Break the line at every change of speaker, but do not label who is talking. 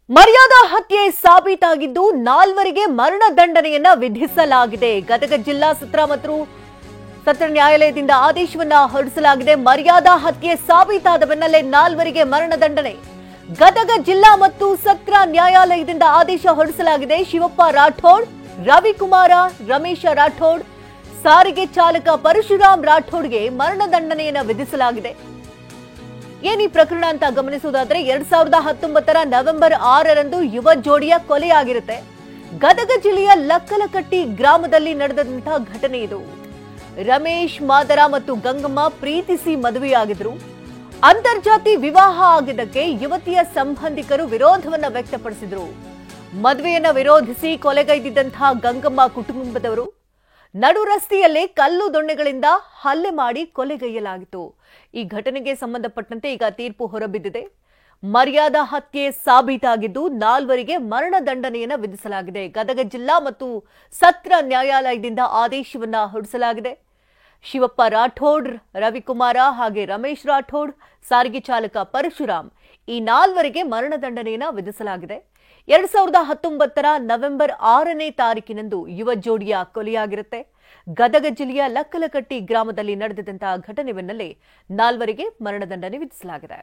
ಮರ್ಯಾದಾ ಹತ್ಯೆ ಸಾಬೀತಾಗಿದ್ದು ನಾಲ್ವರಿಗೆ ಮರಣದಂಡನೆಯನ್ನ ವಿಧಿಸಲಾಗಿದೆ. ಗದಗ ಜಿಲ್ಲಾ ಸತ್ರ ನ್ಯಾಯಾಲಯದಿಂದ ಆದೇಶವನ್ನ ಹೊರಡಿಸಲಾಗಿದೆ. ಮರ್ಯಾದಾ ಹತ್ಯೆ ಸಾಬೀತಾದ ಬೆನ್ನಲ್ಲೇ ನಾಲ್ವರಿಗೆ ಮರಣದಂಡನೆ. ಗದಗ ಜಿಲ್ಲಾ ಮತ್ತು ಸತ್ರ ನ್ಯಾಯಾಲಯದಿಂದ ಆದೇಶ ಹೊರಡಿಸಲಾಗಿದೆ. ಶಿವಪ್ಪ ರಾಠೋಡ್, ರವಿಕುಮಾರ, ರಮೇಶ ರಾಠೋಡ್, ಸಾರಿಗೆ ಚಾಲಕ ಪರಶುರಾಮ್ ರಾಠೋಡ್ಗೆ ಮರಣದಂಡನೆಯನ್ನ ವಿಧಿಸಲಾಗಿದೆ. ಏನಿ ಪ್ರಕರಣ ಅಂತ ಗಮನಿಸುವುದಾದ್ರೆ 2019 ನವೆಂಬರ್ 6ರಂದು ಯುವ ಜೋಡಿಯ ಕೊಲೆಯಾಗಿರುತ್ತೆ. ಗದಗ ಜಿಲ್ಲೆಯ ಲಕ್ಕಲಕಟ್ಟಿ ಗ್ರಾಮದಲ್ಲಿ ನಡೆದಂತಹ ಘಟನೆ ಇದು. ರಮೇಶ್, ಮಾದರ ಮತ್ತು ಗಂಗಮ್ಮ ಪ್ರೀತಿಸಿ ಮದುವೆಯಾಗಿದ್ರು. ಅಂತರ್ಜಾತಿ ವಿವಾಹ ಆಗಿದ್ದಕ್ಕೆ ಯುವತಿಯ ಸಂಬಂಧಿಕರು ವಿರೋಧವನ್ನ ವ್ಯಕ್ತಪಡಿಸಿದ್ರು. ಮದುವೆಯನ್ನ ವಿರೋಧಿಸಿ ಕೊಲೆಗೈದಿದ್ದಂತಹ ಗಂಗಮ್ಮ ಕುಟುಂಬದವರು ನಡು ರಸ್ತೆಯಲ್ಲೇ ಕಲ್ಲು ದೊಣ್ಣೆಗಳಿಂದ ಹಲ್ಲೆ ಮಾಡಿ ಕೊಲೆಗೈಯಲಾಗಿತ್ತು. ಈ ಘಟನೆಗೆ ಸಂಬಂಧಪಟ್ಟಂತೆ ಈಗ ತೀರ್ಪು ಹೊರಬಿದ್ದಿದೆ. ಮರ್ಯಾದಾ ಹತ್ಯೆ ಸಾಬೀತಾಗಿದ್ದು ನಾಲ್ವರಿಗೆ ಮರಣದಂಡನೆಯನ್ನ ವಿಧಿಸಲಾಗಿದೆ. ಗದಗ ಜಿಲ್ಲಾ ಮತ್ತು ಸತ್ರ ನ್ಯಾಯಾಲಯದಿಂದ ಆದೇಶವನ್ನ ಹೊರಡಿಸಲಾಗಿದೆ. ಶಿವಪ್ಪ ರಾಠೋಡ್, ರವಿಕುಮಾರ ಹಾಗೆ ರಮೇಶ್ ರಾಠೋಡ್, ಸಾರಿಗೆ ಚಾಲಕ ಪರಶುರಾಮ್ ಈ ನಾಲ್ವರಿಗೆ ಮರಣದಂಡನೆಯನ್ನ ವಿಧಿಸಲಾಗಿದೆ. 2019 ನವೆಂಬರ್ 6ನೇ ತಾರೀಕಿನಂದು ಯುವ ಜೋಡಿಯ ಕೊಲೆಯಾಗಿರುತ್ತೆ. ಗದಗ ಜಿಲ್ಲೆಯ ಲಕ್ಕಲಕಟ್ಟಿ ಗ್ರಾಮದಲ್ಲಿ ನಡೆದಂತಹ ಘಟನೆ ಬೆನ್ನಲ್ಲೇ ನಾಲ್ವರಿಗೆ ಮರಣದಂಡನೆ ವಿಧಿಸಲಾಗಿದೆ.